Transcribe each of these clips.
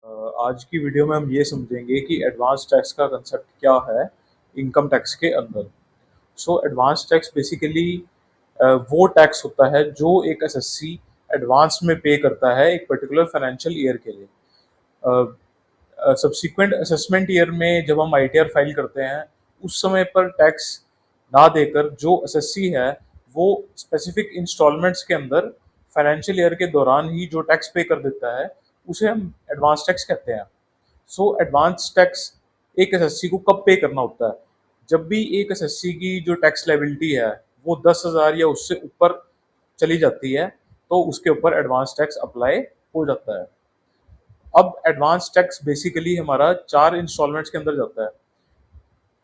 आज की वीडियो में हम ये समझेंगे कि एडवांस टैक्स का कंसेप्ट क्या है इनकम टैक्स के अंदर। सो एडवांस टैक्स बेसिकली वो टैक्स होता है जो एक एसएससी एडवांस में पे करता है एक पर्टिकुलर फाइनेंशियल ईयर के लिए। सब्सिक्वेंट असेसमेंट ईयर में जब हम आईटीआर फाइल करते हैं उस समय पर टैक्स ना देकर जो एसएससी है वो स्पेसिफिक इंस्टॉलमेंट्स के अंदर फाइनेंशियल ईयर के दौरान ही जो टैक्स पे कर देता है उसे हम एडवांस टैक्स कहते हैं। सो एडवांस टैक्स एक एसएससी को कब पे करना होता है? जब भी एक एसएससी की जो टैक्स लायबिलिटी है वो 10,000 या उससे ऊपर चली जाती है तो उसके ऊपर एडवांस टैक्स अप्लाई हो जाता है। अब एडवांस टैक्स बेसिकली हमारा 4 इंस्टॉलमेंट्स के अंदर जाता है।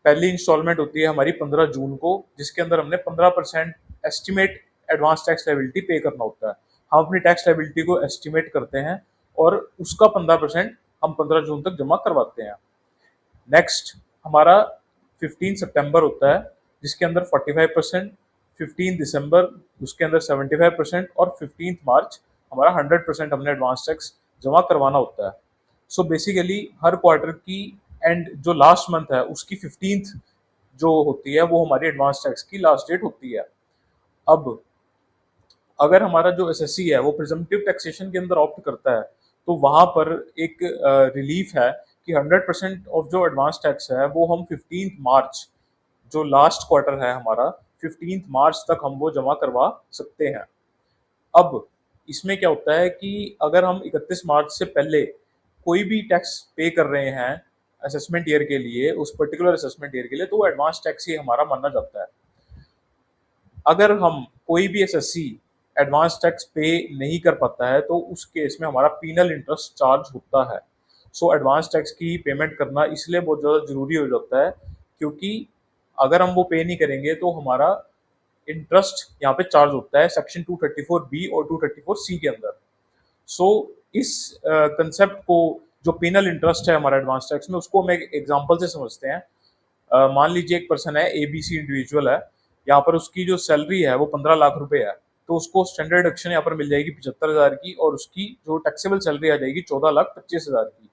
पहली इंस्टॉलमेंट होती है हमारी 15 जून को, जिसके अंदर हमने 15% एस्टिमेट एडवांस टैक्स लायबिलिटी पे करना होता है। हम अपनी टैक्स लायबिलिटी को एस्टिमेट करते हैं और उसका 15% हम 15 जून तक जमा करवाते हैं। नेक्स्ट हमारा 15 सितंबर होता है, जिसके अंदर 45%, 15 दिसंबर उसके अंदर 75% और 15 मार्च हमारा 100% हमने एडवांस टैक्स जमा करवाना होता है। सो बेसिकली हर क्वार्टर की एंड जो लास्ट मंथ है उसकी 15th जो होती है वो हमारी एडवांस टैक्स की लास्ट डेट होती है। अब अगर हमारा जो एसएससी है वो प्रिजम्पटिव टैक्सेशन के अंदर ऑप्ट करता है तो वहां पर एक रिलीफ है कि 100% ऑफ जो एडवांस टैक्स है वो हम 15 मार्च जो लास्ट क्वार्टर है हमारा 15 मार्च तक हम वो जमा करवा सकते हैं। अब इसमें क्या होता है कि अगर हम 31 मार्च से पहले कोई भी टैक्स पे कर रहे हैं असेसमेंट ईयर के लिए, उस पर्टिकुलर असेसमेंट ईयर के लिए, तो वो एडवांस टैक्स ही हमारा माना जाता है। अगर हम कोई भी एसएससी एडवांस टैक्स पे नहीं कर पाता है तो उस केस में हमारा पीनल इंटरेस्ट चार्ज होता है। सो एडवांस टैक्स की पेमेंट करना इसलिए बहुत ज़्यादा ज़रूरी हो जाता है क्योंकि अगर हम वो पे नहीं करेंगे तो हमारा इंटरेस्ट यहाँ पे चार्ज होता है सेक्शन 234 बी और 234 सी के अंदर। सो इस कंसेप्ट को, जो पेनल इंटरेस्ट है हमारा एडवांस टैक्स में, उसको हम एक एग्जांपल से समझते हैं। मान लीजिए एक पर्सन है, एबीसी इंडिविजुअल है, यहाँ पर उसकी जो सैलरी है वो 15 लाख रुपए है, तो उसको स्टैंडर्ड डिडक्शन यहाँ पर मिल जाएगी 75,000 की और उसकी जो टैक्सेबल सैलरी आ जाएगी 14,25,000 की।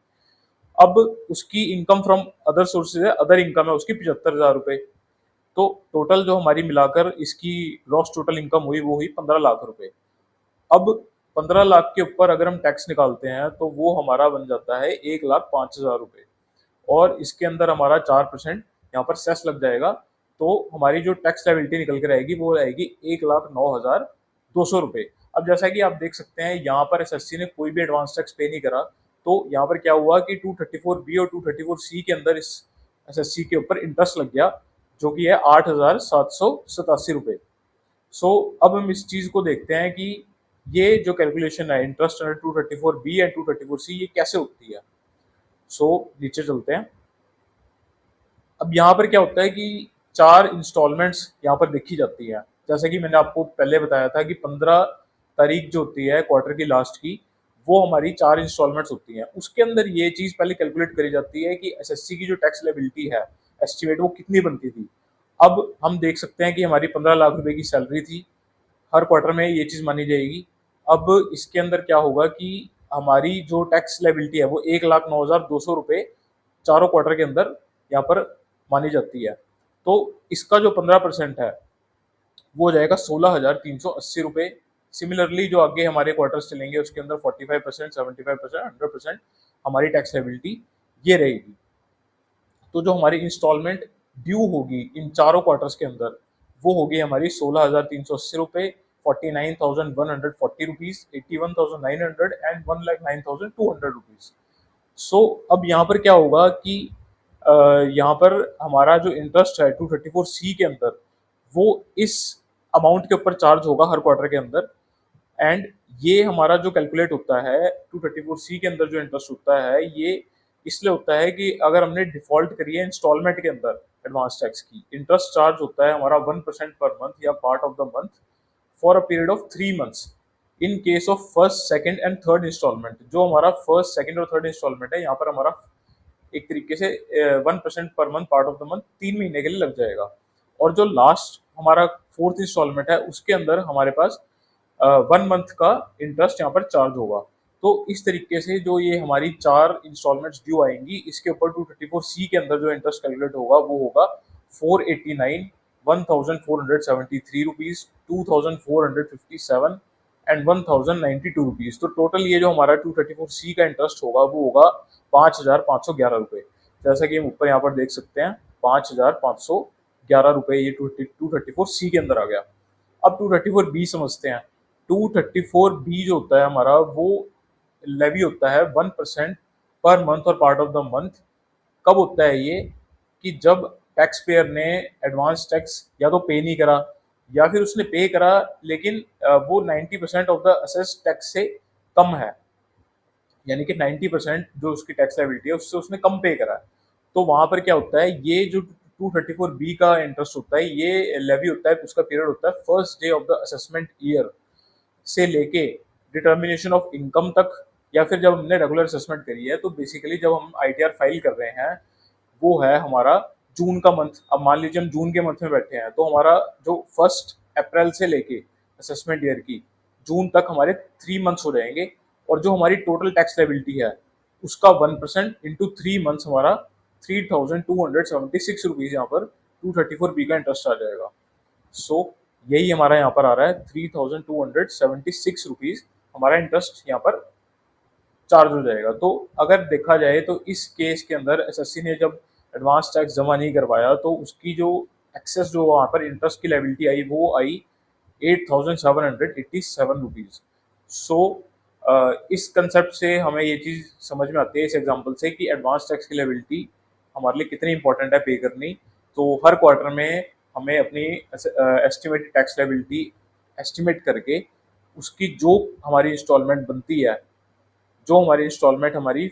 अब उसकी इनकम फ्रॉम अदर सोर्सेज है, अदर इनकम है उसकी 75,000 रुपए। तो टोटल जो हमारी मिलाकर इसकी ग्रॉस टोटल इनकम हुई वो हुई 15 लाख रुपए। अब 15 लाख के ऊपर अगर हम टैक्स निकालते हैं तो वो हमारा बन जाता है 1,05,000 रुपए और इसके अंदर हमारा 4% यहाँ पर सेस लग जाएगा। तो हमारी जो टैक्स लायबिलिटी निकल कर आएगी वो आएगी 1,09,200 रुपए। अब जैसा कि आप देख सकते हैं यहाँ पर एसएससी ने कोई भी एडवांस टैक्स पे नहीं करा, तो यहाँ पर क्या हुआ कि 234 बी और 234 सी के अंदर इस एसएससी के ऊपर इंटरेस्ट लग गया, जो कि है 8,787 रुपए। सो अब हम इस चीज को देखते हैं कि ये जो कैलकुलेशन है इंटरेस्ट अंडर 234 बी एंड 234 सी, ये कैसे होती है। सो नीचे चलते हैं। अब यहाँ पर क्या होता है कि 4 इंस्टॉलमेंट्स यहाँ पर देखी जाती हैं। जैसे कि मैंने आपको पहले बताया था कि 15 तारीख जो होती है क्वार्टर की लास्ट की, वो हमारी 4 इंस्टॉलमेंट्स होती हैं। उसके अंदर ये चीज़ पहले कैलकुलेट करी जाती है कि एसएससी की जो टैक्स लायबिलिटी है एस्टिमेट वो कितनी बनती थी। अब हम देख सकते हैं कि हमारी 15 लाख रुपए की सैलरी थी, हर क्वार्टर में ये चीज़ मानी जाएगी। अब इसके अंदर क्या होगा कि हमारी जो टैक्स लायबिलिटी है वो 1,09,200 रुपये चारों क्वार्टर के अंदर यहाँ पर मानी जाती है। तो इसका जो 15% है वो हो जाएगा 16,380 रुपये। सिमिलरली जो आगे हमारे क्वार्टर्स चलेंगे उसके अंदर 45%, 75%, 100% हमारी टैक्स लायबिलिटी ये रहेगी। तो जो हमारी इंस्टॉलमेंट ड्यू होगी इन चारों क्वार्टर्स के अंदर वो होगी हमारी 16,380 रुपये, 49,140 रुपीज़, 81,900 एंड 1,09,200 रुपीज़। सो अब यहाँ पर क्या होगा कि यहाँ पर हमारा जो इंटरेस्ट है 234 सी के अंदर वो इस अमाउंट के ऊपर चार्ज होगा हर क्वार्टर के अंदर। एंड ये हमारा जो कैलकुलेट होता है 234 सी के अंदर जो इंटरेस्ट होता है ये इसलिए होता है कि अगर हमने डिफॉल्ट करी है इंस्टॉलमेंट के अंदर एडवांस टैक्स की, इंटरेस्ट चार्ज होता है हमारा 1% पर मंथ या part of the month for a period of 3 months in case of first, second and third instalment. जो हमारा फर्स्ट, सेकंड और थर्ड इंस्टॉलमेंट है यहाँ पर हमारा एक तरीके से 1% पर month part of the month 3 महीने के लिए लग जाएगा। और जो लास्ट हमारा फोर्थ इंस्टॉलमेंट है उसके अंदर हमारे पास 1 मंथ का इंटरेस्ट यहाँ पर चार्ज होगा। तो इस तरीके से जो ये हमारी 4 इंस्टॉलमेंट्स ड्यू आएंगी, इसके ऊपर 234C के अंदर जो इंटरेस्ट कैलकुलेट होगा वो होगा 489, 1473 रुपीज, 2457 एंड 1092 रुपीज। तो टोटल ये जो हमारा 234C का इंटरेस्ट होगा वो होगा 5511 रुपये। जैसा कि हम ऊपर यहाँ पर देख सकते हैं 5511 रुपये ये 234C के अंदर आ गया। अब 234B समझते हैं। 234B जो होता है हमारा वो लेवी होता है 1% पर मंथ और पार्ट ऑफ द मंथ। कब होता है ये? कि जब टैक्स पेयर ने एडवांस टैक्स या तो पे नहीं करा, या फिर उसने पे करा लेकिन वो 90% ऑफ द असेस टैक्स से कम है, यानी कि 90% जो उसकी टैक्स लायबिलिटी है उससे उसने कम पे करा है। तो वहां पर क्या होता है, ये जो 234B का इंटरेस्ट होता है ये लेवी होता है, उसका पीरियड होता है first day of the assessment year से लेके डिटर्मिनेशन ऑफ इनकम तक, या फिर जब हमने रेगुलर असेसमेंट करी है। तो बेसिकली जब हम आईटीआर फाइल कर रहे हैं वो है हमारा जून का मंथ। अब मान लीजिए हम जून के मंथ में बैठे हैं, तो हमारा जो 1 अप्रैल से लेके असेसमेंट ईयर की जून तक हमारे 3 मंथ्स हो जाएंगे, और जो हमारी टोटल टैक्स लायबिलिटी है उसका 1% इंटू 3 मंथ्स हमारा 3276 रुपीज यहाँ पर 234B का इंटरेस्ट आ जाएगा। सो यही हमारा यहाँ पर आ रहा है 3276 रुपीज हमारा इंटरेस्ट यहाँ पर चार्ज हो जाएगा। तो अगर देखा जाए तो इस केस के अंदर एसएससी ने जब एडवांस टैक्स जमा नहीं करवाया तो उसकी जो एक्सेस जो वहाँ पर इंटरेस्ट की लायबिलिटी आई वो आई 8787 रुपीज। सो इस कंसेप्ट से हमें ये चीज़ समझ में आती है इस एग्जांपल से कि एडवांस टैक्स की लायबिलिटी हमारे लिए कितनी इंपॉर्टेंट है पे करनी। तो हर क्वार्टर में हमें अपनी एस्टिमेटेड टैक्स लायबिलिटी एस्टिमेट करके उसकी जो हमारी इंस्टॉलमेंट बनती है, जो हमारी इंस्टॉलमेंट हमारी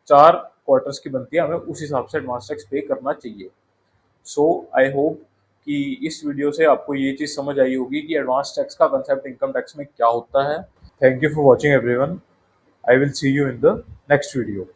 4 क्वार्टर्स की बनती है, हमें उस हिसाब से एडवांस टैक्स पे करना चाहिए। सो आई होप कि इस वीडियो से आपको ये चीज़ समझ आई होगी कि एडवांस टैक्स का कंसेप्ट इनकम टैक्स में क्या होता है। Thank you for watching everyone. I will see you in the next video.